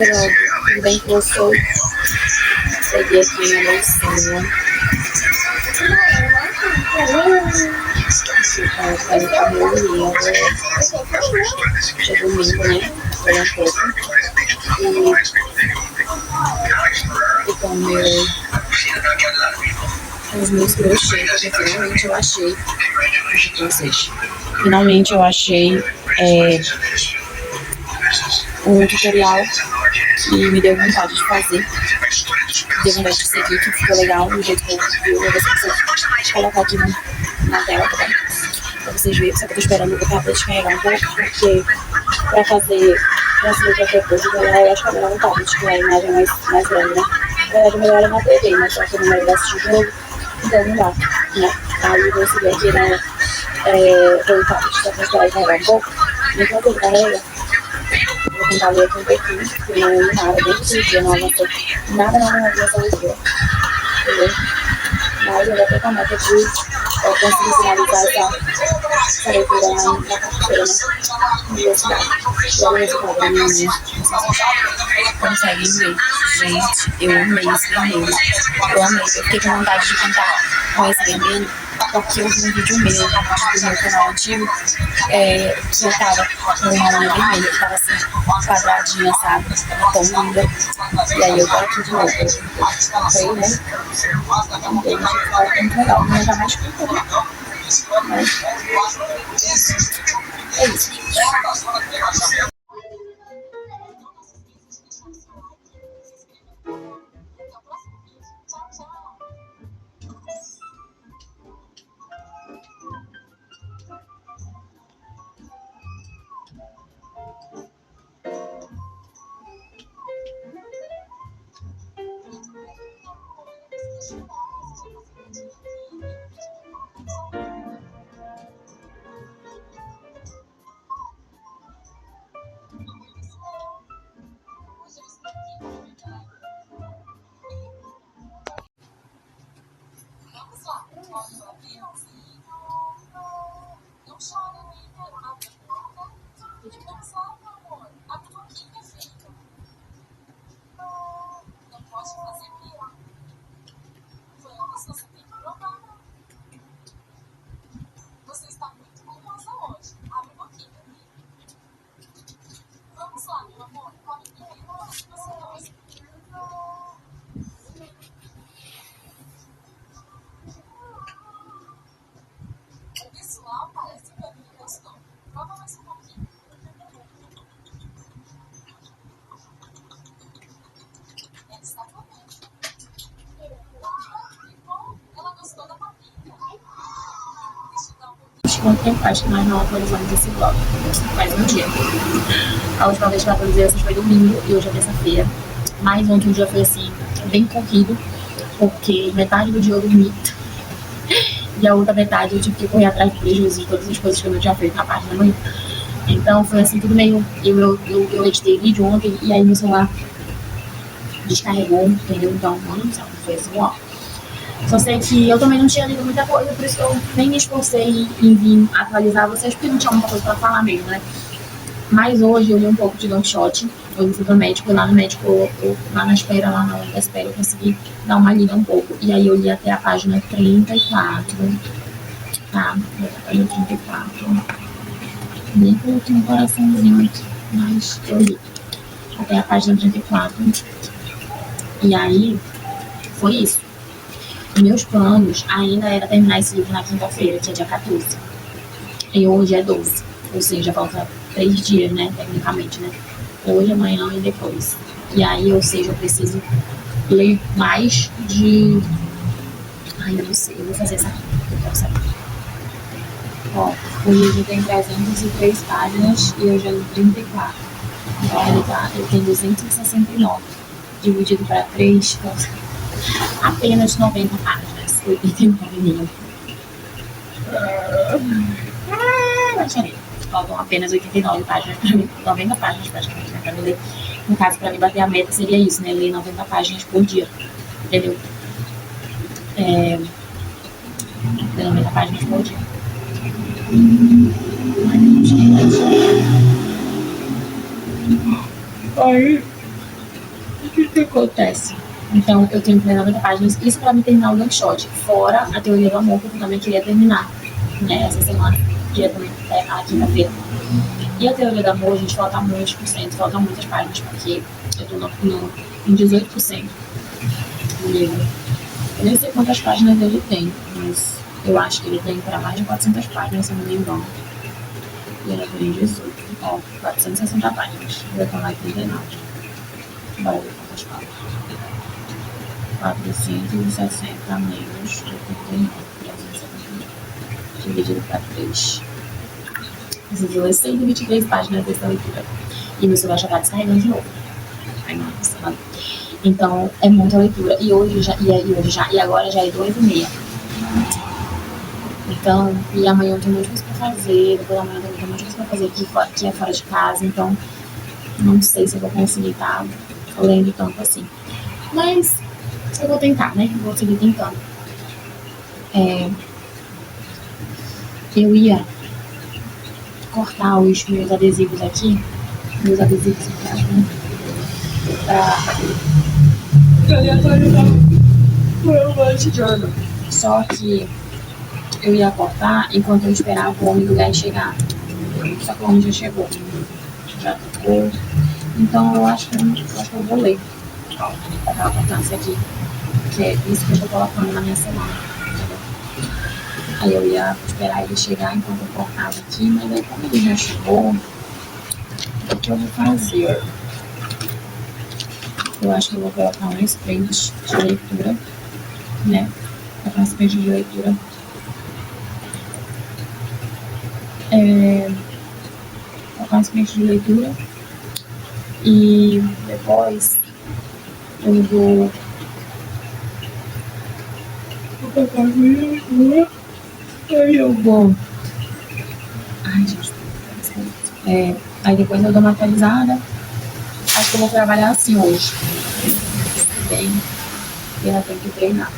Tudo bem com você? Peguei aqui minha bolsinha. Para o correio, é domingo, né? Foi um pouco. E com os meus crochês, porque finalmente eu achei. Finalmente eu achei um tutorial que me deu vontade de fazer. Deu vontade de seguir, que ficou legal do jeito que eu vi. Eu vou ver se você colocar aqui na tela, tá bom? Pra vocês verem, só que eu tô esperando o tablet descarregar um pouco, porque pra fazer qualquer coisa, eu acho que é melhor um tablet, que é a imagem mais grande, né? Na verdade, o melhor é na TV, mas só que eu não vai assistir o jogo, então não dá, né? Aí eu vou seguir aqui, né? Pelo tablet, só pra esperar ele carregar um pouco. Enquanto ele carrega, vou tentar ler aqui um pouquinho, porque não é nada, bem dia, não avançou nada na direção do dia, entendeu? Mas eu vou ter a meta de conseguir finalizar essa leitura lá na quarta-feira, né? Universidade. E o resultado da minha unha. Conseguem ver. Gente, eu amei esse vermelho. Eu amei. Eu fiquei com vontade de pintar com esse vermelho, porque eu vi um vídeo meu do meu canal antigo, que eu tava com uma unha vermelha, que tava assim, quadradinha, sabe? Tão linda. E aí eu tô aqui de novo. Foi, né? Também, foi muito legal. Mas já mais pintou. Mas é isso. Quanto tempo faz que nós não atualizamos esse blog? Faz um dia. A última vez que eu atualizei essas foi domingo e hoje é terça-feira. Mas ontem o dia foi assim, bem corrido, porque metade do dia eu dormi e a outra metade eu tive que correr atrás do prejuízo de todas as coisas que eu não tinha feito na parte da manhã. Então foi assim, tudo meio. Eu editei vídeo ontem e aí meu celular descarregou, entendeu? Então, não foi assim, ó. Só sei que eu também não tinha lido muita coisa, por isso que eu nem me esforcei em vir atualizar vocês, porque não tinha muita coisa pra falar mesmo, né? Mas hoje eu li um pouco de Don Quixote. Eu fui pro médico, e lá no médico, lá na espera, lá na hora da espera, eu consegui dar uma lida um pouco. E aí eu li até a página 34. Tá, página 34. Nem coloquei um coraçãozinho aqui, mas eu li até a página 34. E aí, foi isso. Meus planos ainda era terminar esse livro na quinta-feira, que é dia 14. E hoje é 12. Ou seja, falta 3 dias, né? Tecnicamente, né? Hoje, amanhã e depois. E aí, ou seja, eu preciso ler mais de... Ai, eu não sei. Eu vou fazer essa aqui. Eu quero saber. Ó, o livro tem 303 páginas e eu já li 34. Então, ele tem 269. Dividido para 3, então... apenas 90 páginas, 89 mil. Faltam apenas 89 páginas para mim, 90 páginas praticamente, né, para me ler. No caso, para mim bater a meta seria isso, né, ler 90 páginas por dia, entendeu? Ler 90 páginas por dia. Aí, O que acontece? Então, eu tenho 90 páginas, isso pra me terminar o Don Quixote, fora a teoria do amor, que eu também queria terminar, né, essa semana, queria também terminar a quinta-feira. E a teoria do amor, a gente falta muitos por cento, faltam muitas páginas, porque eu tô em 18% do livro. Eu nem sei quantas páginas ele tem, mas eu acho que ele tem para mais de 400 páginas, se eu não me engano. E ele tem 18, ó, 460 páginas, eu vou tomar 39. Bora ver quantas páginas. 460 menos 89, 379, dividido para 3. Preciso ler 123 páginas dessa leitura. E meu celular já tá descarregando de novo. Ai, nossa, então, é muita leitura. E agora já é 2h30. Então, e amanhã eu tenho muita coisa pra fazer. Depois da manhã eu tenho muita coisa pra fazer aqui é fora de casa. Então, não sei se eu vou conseguir estar lendo tanto assim. Mas, eu vou tentar, né? Eu vou seguir tentando. Eu ia cortar os meus adesivos aqui. Meus adesivos aqui, né? Pra me atualizar o meu bullet journal. Só que eu ia cortar enquanto eu esperava o homem do gás chegar. Só que o homem já chegou. Já tocou. Então eu acho que eu vou ler. Ó, eu tava cortando isso aqui. Que é isso que eu tô colocando na minha semana. Entendeu? Aí eu ia esperar ele chegar enquanto eu cortava aqui. Mas aí como ele já chegou, o que eu vou fazer? Eu acho que eu vou colocar uns prints de leitura, né? Colocar uns prints de leitura. Colocar uns prints de leitura. E depois eu vou colocar uns prints de leitura. Aí eu vou... Ai, gente. Aí depois eu dou uma atualizada. Acho que eu vou trabalhar assim hoje. Bem, eu ainda tenho que treinar.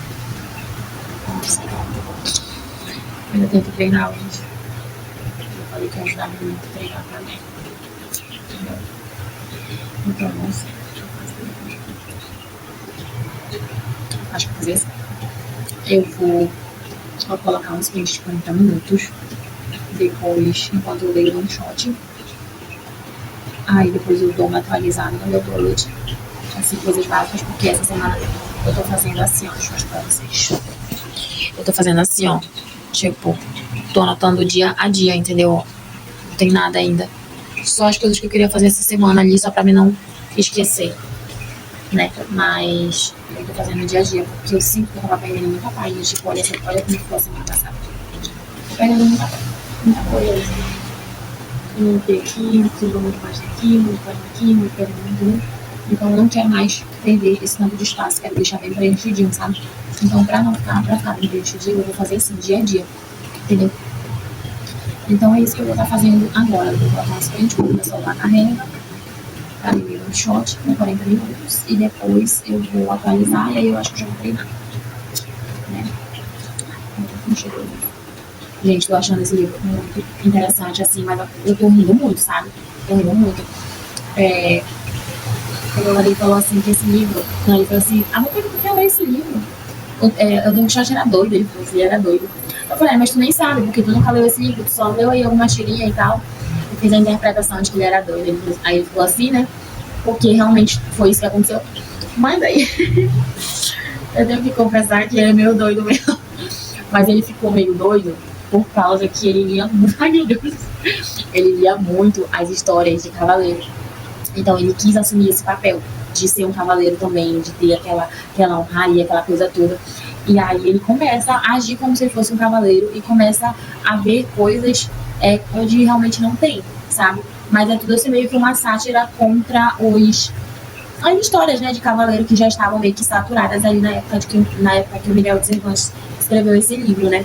Não sei. Eu ainda tenho que treinar hoje. Eu falei que ia ajudar muito a treinar também. Entendeu? Então, não sei. Acho que vou fazer assim. Eu vou colocar uns 20 de 40 minutos. Depois, enquanto eu leio um shot. Aí depois eu dou uma atualizada no meu bullet. Assim, coisas básicas, porque essa semana eu tô fazendo assim, ó. Deixa eu mostrar pra vocês. Eu tô fazendo assim, ó. Tipo, tô anotando dia a dia, entendeu? Não tem nada ainda. Só as coisas que eu queria fazer essa semana ali, só pra mim não esquecer, né? Mas eu tô fazendo dia a dia, porque eu sinto que eu tava perdendo muita página. Tipo, olha como ficou a semana passada. Tô perdendo muita coisa. Muito aqui, tudo muito mais daqui, muito mais daqui, muito mais daqui. Então eu não quero mais perder esse tanto de espaço, quero deixar bem preenchidinho, sabe? Então pra ficar bem preenchidinho, eu vou fazer assim, dia a dia, entendeu? Então é isso que eu vou estar fazendo agora. Eu vou colocar umas frente, quando meu celular carrega, pra ler um shot com 40 minutos, e depois eu vou atualizar, e aí eu acho que eu já vou treinar, né? Não chegou. Gente, tô achando esse livro muito interessante, assim, mas eu tô rindo muito, sabe? Tô rindo muito. Quando o Larry falou assim, que esse livro... Não, ele falou assim, por que tu quer ler esse livro? Eu Don Quixote era doido, ele falou assim, ele era doido. Eu falei, mas tu nem sabe, porque tu nunca leu esse livro, tu só leu aí alguma tirinha e tal. E fez a interpretação de que ele era doido. Aí ele falou assim, né? Porque realmente foi isso que aconteceu. Mas aí... eu tenho que confessar que ele é meio doido mesmo. Mas ele ficou meio doido por causa que ele lia muito, ai meu Deus, ele lia muito as histórias de cavaleiro. Então ele quis assumir esse papel de ser um cavaleiro também, de ter aquela honraria, aquela coisa toda. E aí ele começa a agir como se ele fosse um cavaleiro e começa a ver coisas onde realmente não tem, sabe? Mas é tudo assim meio que uma sátira contra as histórias, né, de cavaleiro que já estavam meio que saturadas ali na época que o Miguel de Cervantes escreveu esse livro, né?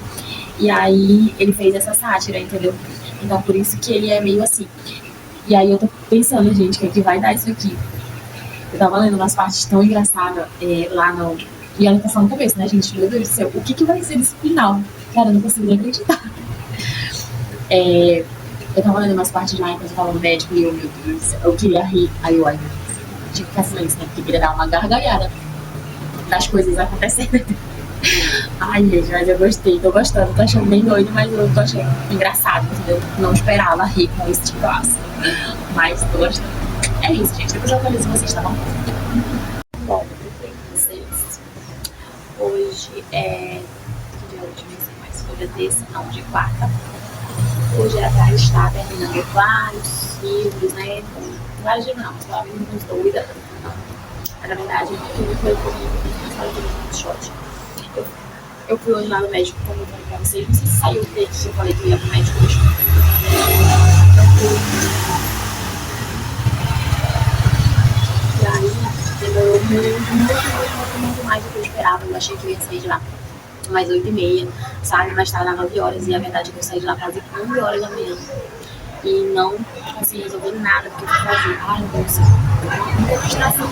E aí ele fez essa sátira, entendeu? Então por isso que ele é meio assim. E aí eu tô pensando, gente, o que vai dar isso aqui? Eu tava lendo umas partes tão engraçadas lá no... E ela tá falando no começo, né, gente? Meu Deus do céu, o que vai ser desse final? Cara, eu não consigo nem acreditar. Eu tava lendo umas partes lá enquanto eu tava no médico e eu, meu Deus, eu queria rir. Aí eu, ai meu Deus, tive que ficar silêncio, né? Porque queria dar uma gargalhada das coisas acontecendo. Ai, gente, mas eu gostei, tô gostando, tô achando bem doido, mas eu tô achando engraçado, entendeu? Não esperava rir com esse tipo de classe. Mas tô gostando. É isso, gente. Depois eu atualizo vocês, tá bom? Bom, eu falei com vocês. Hoje é. Que dia é hoje? Não sei mais. Hoje é terça, não, hoje é quarta. Hoje era pra estar terminando vários livros, né? Vários livros não, só livros doida. Mas na verdade, tudo foi comigo, muito shot. Eu fui hoje lá no médico, como eu falei pra vocês. Não sei se saiu o texto, se eu falei que eu ia pro médico hoje. Eu fui. E aí, demorou muito mais do que eu esperava. Eu achei que eu ia sair de lá mais 8h30, sabe? Mas estava às 9 horas. E a verdade é que eu saí de lá quase 11 horas da manhã. E não consegui resolver nada, porque eu fui fazer. Ai, meu Deus, muita frustração.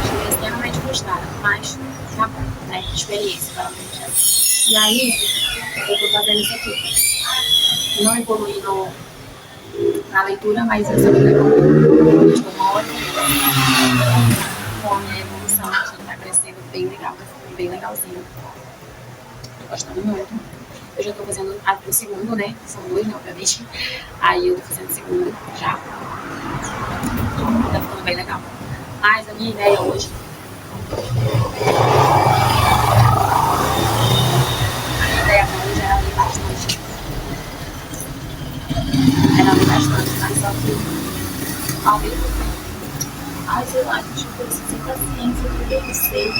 Cheguei extremamente frustrada, mas tá bom, né? Experiência, pelo menos, né? E aí, eu tô fazendo isso aqui. Não evoluí na leitura, mas eu sabia que eu estou uma hora com a minha evolução, que tá crescendo bem legal, tá ficando bem legalzinho. Tô gostando muito. Eu já tô fazendo o segundo, né? São 2, né, obviamente. Aí eu tô fazendo o segundo já. Tá ficando bem legal. Mas a minha ideia hoje era ler bastante. Era ler bastante, mas só que ao mesmo tempo. Ai, sei lá, gente, eu tô sem paciência, porque eu não sei.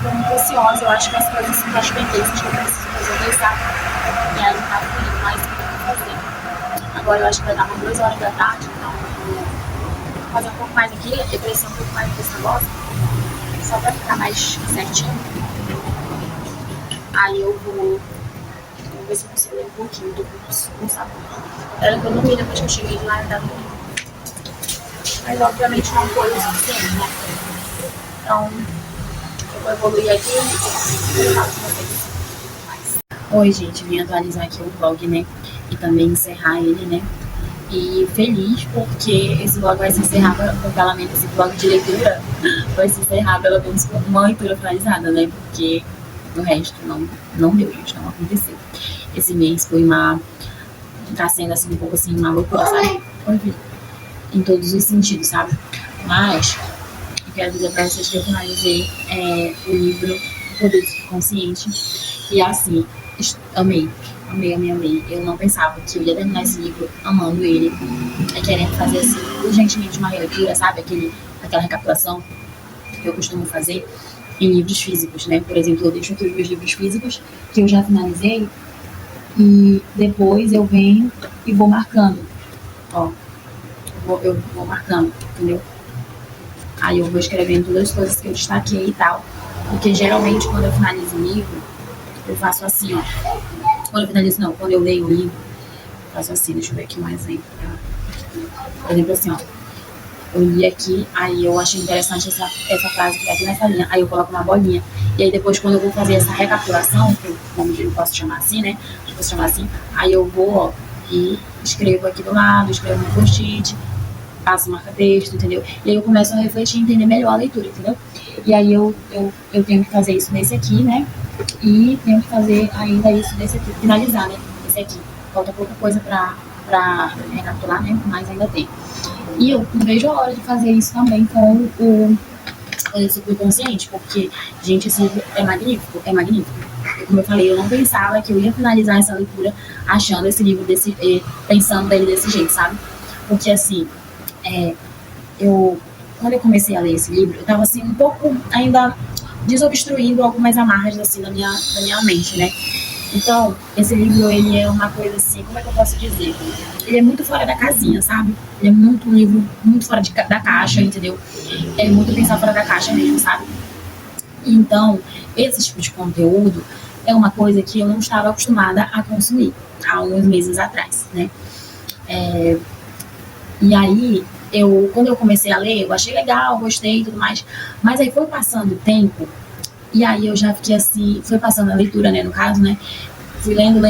Tô muito ansiosa, eu acho que as coisas se encaixam bem densas que eu preciso fazer, sabe? E aí tá fluindo mais do que eu vou fazer. Agora eu acho que vai dar umas 2 horas da tarde, então eu vou fazer um pouco mais aqui, eu crescer um pouco mais desse negócio, só pra ficar mais certinho. Aí eu vou ver se eu consigo ler um pouquinho do curso, sabe? Era que eu não vi depois que eu cheguei de lá, ainda não. Mas obviamente não foi o suficiente, né? Então, eu vou evoluir aqui e eu falo com vocês mais. Oi, gente, vim atualizar aqui o vlog, né? E também encerrar ele, né? E feliz porque esse vlog vai se encerrar, pelo menos esse vlog de leitura vai se encerrar pelo menos com uma leitura finalizada, né? Porque o resto não deu, gente, não aconteceu. Esse mês foi tá sendo assim um pouco assim uma loucura, sabe? Em todos os sentidos, sabe? Mas eu quero dizer pra vocês que eu finalizei o livro O Poder do Consciente. E assim, amei. Eu não pensava que eu ia terminar esse livro amando ele, querendo fazer assim, urgentemente uma releitura, sabe? Aquela recapitulação que eu costumo fazer em livros físicos, né? Por exemplo, eu deixo aqui os meus livros físicos que eu já finalizei e depois eu venho e vou marcando, ó. Eu vou marcando, entendeu? Aí eu vou escrevendo todas as coisas que eu destaquei e tal. Porque geralmente quando eu finalizo o livro, eu faço assim, ó. Quando eu leio o livro, eu faço assim, deixa eu ver aqui um exemplo. Por exemplo, assim, ó. Eu li aqui, aí eu achei interessante essa frase que tá aqui nessa linha. Aí eu coloco uma bolinha. E aí depois, quando eu vou fazer essa recapitulação, que eu posso chamar assim, né? Posso chamar assim. Aí eu vou, ó, e escrevo aqui do lado, escrevo no post-it, passo marca-texto, entendeu? E aí eu começo a refletir e entender melhor a leitura, entendeu? E aí eu tenho que fazer isso nesse aqui, né? E tenho que fazer ainda isso nesse aqui, finalizar, né? Esse aqui. Falta pouca coisa pra recapitular, né? Mas ainda tem. E eu não vejo a hora de fazer isso também com o subconsciente, porque, gente, esse livro é magnífico, é magnífico. Como eu falei, eu não pensava que eu ia finalizar essa leitura achando esse livro pensando nele desse jeito, sabe? Porque, assim, quando eu comecei a ler esse livro, eu tava, assim, um pouco ainda desobstruindo algumas amarras, assim, da minha mente, né? Então, esse livro, ele é uma coisa assim, como é que eu posso dizer? Ele é muito fora da casinha, sabe? Ele é um livro muito fora da caixa, entendeu? É muito pensar fora da caixa mesmo, sabe? Então, esse tipo de conteúdo é uma coisa que eu não estava acostumada a consumir há alguns meses atrás, né? E aí, quando eu comecei a ler, eu achei legal, gostei e tudo mais, mas aí foi passando o tempo, e aí eu já fiquei assim, foi passando a leitura, né, no caso, né, fui lendo,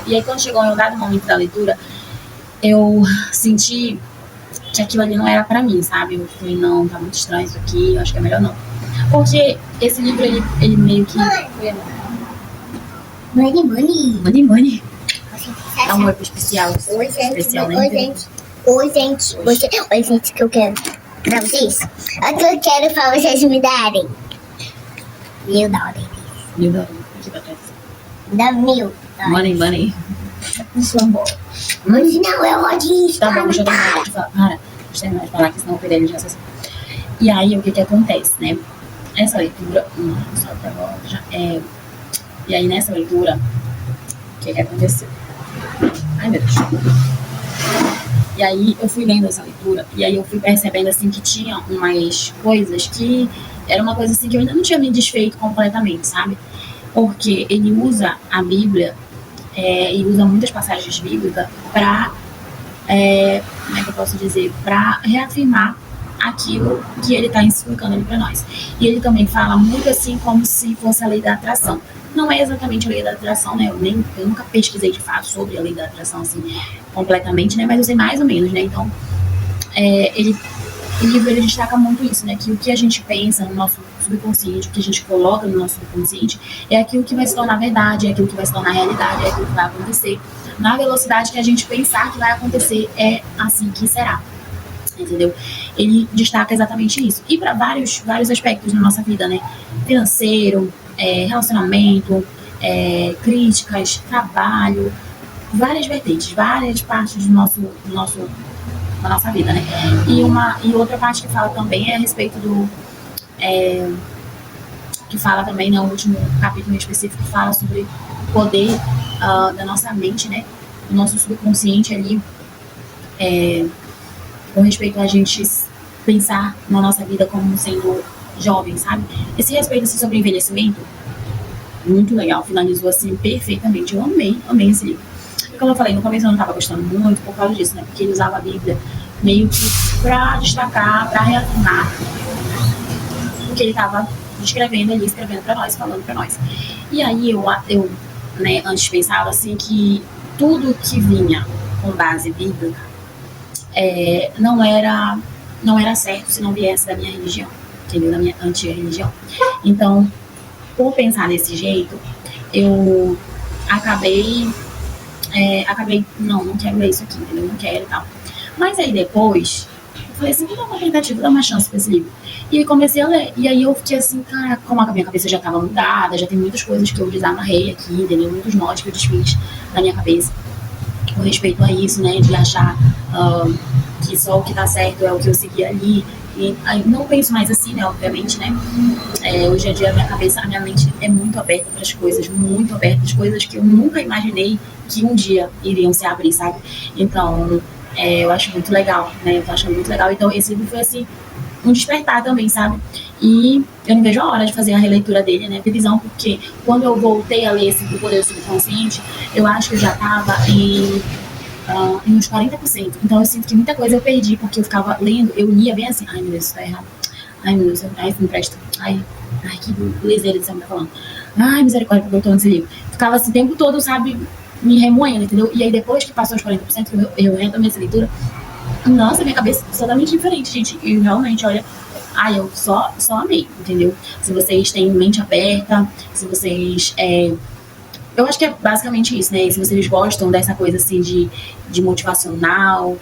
e aí quando chegou em um dado momento da leitura, eu senti que aquilo ali não era pra mim, sabe? Eu falei, não, tá muito estranho isso aqui, eu acho que é melhor não. Porque esse livro, ele meio que... Money. Dá um up especial. Oi, gente. Especial, né? Oi, gente, que eu quero pra vocês. O que eu quero pra vocês me darem. $1.000. $1.000. Aqui pra trás. Dá $1.000. Money. Hoje não, eu odeio isso. Tá bom, deixa eu terminar de falar. Deixa eu terminar de falar, que senão eu perdi de raciocínio. E aí, o que acontece, né? Essa leitura... Só pra agora, e aí, nessa leitura, o que aconteceu? Ai, meu Deus. E aí, eu fui lendo essa leitura, e aí eu fui percebendo, assim, que tinha umas coisas que... Era uma coisa, assim, que eu ainda não tinha me desfeito completamente, sabe? Porque ele usa a Bíblia, e usa muitas passagens bíblicas para... como é que eu posso dizer? Para reafirmar aquilo que ele está explicando ali para nós. E ele também fala muito assim como se fosse a lei da atração. Não é exatamente a lei da atração, né? Eu nunca pesquisei de fato sobre a lei da atração assim completamente, né? Mas eu sei mais ou menos, né? Então, o livro ele destaca muito isso, né? Que o que a gente pensa no nosso subconsciente, o que a gente coloca no nosso subconsciente é aquilo que vai se tornar verdade, é aquilo que vai se tornar realidade, é aquilo que vai acontecer. Na velocidade que a gente pensar que vai acontecer, é assim que será. Entendeu? Ele destaca exatamente isso. E para vários aspectos na nossa vida, né? Financeiro, relacionamento, críticas, trabalho, várias vertentes, várias partes da nossa vida, né? E outra parte que fala também é a respeito do... que fala também, né? O último capítulo em específico fala sobre o poder da nossa mente, né? O nosso subconsciente ali, com respeito a gente pensar na nossa vida como sendo jovem, sabe? Esse respeito assim, sobre envelhecimento, muito legal, finalizou assim perfeitamente. Eu amei esse livro. E como eu falei, no começo eu não estava gostando muito por causa disso, né? Porque ele usava a Bíblia meio que para destacar, para reafirmar o que ele estava escrevendo ali, escrevendo para nós, falando para nós. E aí eu né, antes pensava assim que tudo que vinha com base bíblica não era certo se não viesse da minha religião, entendeu? Da minha antiga religião. Então, por pensar desse jeito, eu acabei, não quero ler isso aqui, entendeu? Não quero e tal. Mas aí depois, eu falei assim, vou dar uma tentativa, dar uma chance pra esse livro. E aí comecei a ler, e aí eu fiquei assim, cara, como a minha cabeça já estava mudada, já tem muitas coisas que eu desamarrei aqui, entendeu? Muitos nós que eu desfiz na minha cabeça com respeito a isso, né? De achar que só o que tá certo é o que eu segui ali. E aí, não penso mais assim, né? Obviamente, né? Hoje em dia a minha mente é muito aberta para as coisas, muito aberta, as coisas que eu nunca imaginei que um dia iriam se abrir, sabe? Então, eu acho muito legal, né? Eu tô achando muito legal. Então, esse livro foi assim, um despertar também, sabe? E eu não vejo a hora de fazer a releitura dele, né? Revisão, porque quando eu voltei a ler esse do Poder Subconsciente, eu acho que eu já tava em uns 40%. Então eu sinto que muita coisa eu perdi, porque eu ficava lendo, eu lia bem assim, ai meu Deus, isso tá errado. Ai meu Deus, ai, não presta. Ai, que lezeira de sempre tá falando. Ai, misericórdia, porque eu tô nesse livro. Ficava assim o tempo todo, sabe, me remoendo, entendeu? E aí depois que passou os 40%, eu retomei essa leitura, nossa, minha cabeça é totalmente diferente, gente. E realmente, olha, eu só amei, entendeu? Se vocês têm mente aberta, se vocês... eu acho que é basicamente isso, né? Se vocês gostam dessa coisa assim de motivacional,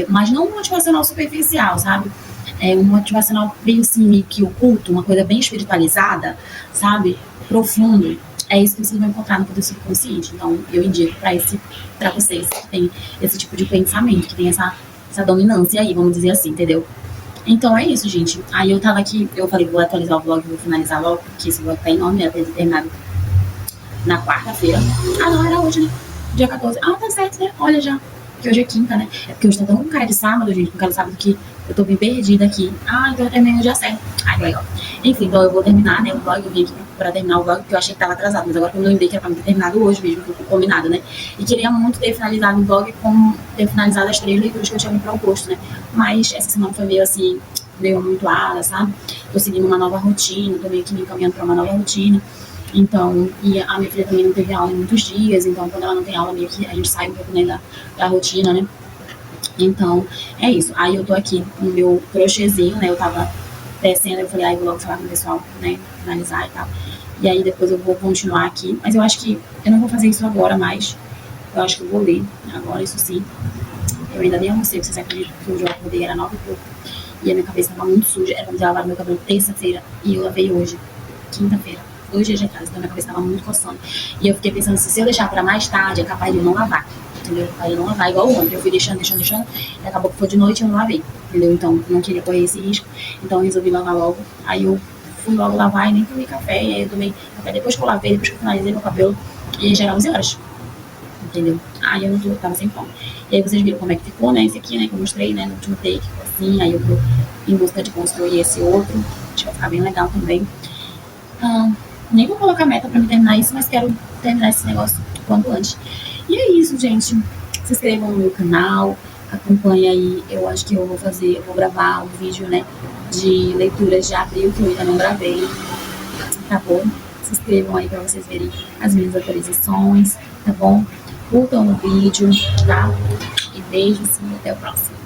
mas não motivacional superficial, sabe? Um motivacional bem assim, meio que oculto, uma coisa bem espiritualizada, sabe? Profundo. É isso que vocês vão encontrar no Poder Subconsciente. Então, eu indico pra vocês que tem esse tipo de pensamento, que tem essa dominância aí, vamos dizer assim, entendeu? Então é isso, gente. Aí eu tava aqui, eu falei, vou atualizar o vlog, vou finalizar logo, porque esse vlog tá enorme, era pra ter terminado na quarta-feira. Não, era hoje, né? Dia 14. Tá certo, né? Olha já. Porque hoje é quinta, né? É porque hoje tá tão com cara de sábado, gente. Com cara de sábado que eu tô bem perdida aqui. Então eu terminei no dia certo. Legal. Enfim, então eu vou terminar, né? O vlog. Eu vim aqui pra terminar o vlog, porque eu achei que tava atrasado. Mas agora que eu me lembrei que era pra me ter terminado hoje mesmo, que eu fui combinado, né? E queria muito ter finalizado o vlog com ter finalizado as 3 leituras que eu tinha me proposto, né? Mas essa semana foi meio assim, meio amontoada, sabe? Tô seguindo uma nova rotina, tô meio que me encaminhando pra uma nova rotina. Então, e a minha filha também não teve aula em muitos dias, então quando ela não tem aula, meio que a gente sai um pouco, né, da rotina, né? Então, é isso. Aí eu tô aqui no meu crochêzinho, né? Eu tava descendo, eu falei, vou logo falar com o pessoal, né? Finalizar e tal. E aí depois eu vou continuar aqui. Mas eu acho que eu não vou fazer isso agora mais. Eu acho que eu vou ler agora, isso sim. Eu ainda nem almocei, vocês acreditam que hoje eu acordei, era 9h pouco. E a minha cabeça tava muito suja. Era como se eu lavar meu cabelo terça-feira. E eu lavei hoje, quinta-feira. 2 dias de casa, então minha cabeça tava muito coçando. E eu fiquei pensando assim, se eu deixar pra mais tarde, é capaz de eu não lavar. Entendeu? Capaz de eu não lavar igual ontem. Eu fui deixando. E acabou que foi de noite e eu não lavei. Entendeu? Então, não queria correr esse risco. Então, eu resolvi lavar logo. Aí eu fui logo lavar e nem tomei café. E aí eu tomei café depois que eu lavei, depois que eu finalizei meu cabelo. E já era 11 horas. Entendeu? Aí eu não tô, tava sem fome. E aí vocês viram como é que ficou, né? Esse aqui, né? Que eu mostrei, né? No último take, assim. Aí eu tô em busca de construir esse outro. Acho que vai ficar bem legal também. Nem vou colocar meta pra me terminar isso, mas quero terminar esse negócio o quanto antes. E é isso, gente. Se inscrevam no meu canal, acompanha aí. Eu acho que eu vou gravar um vídeo, né, de leituras de abril, que eu ainda não gravei, tá bom? Se inscrevam aí pra vocês verem as minhas atualizações, tá bom? Curtam o vídeo, tá? E beijos e até o próximo.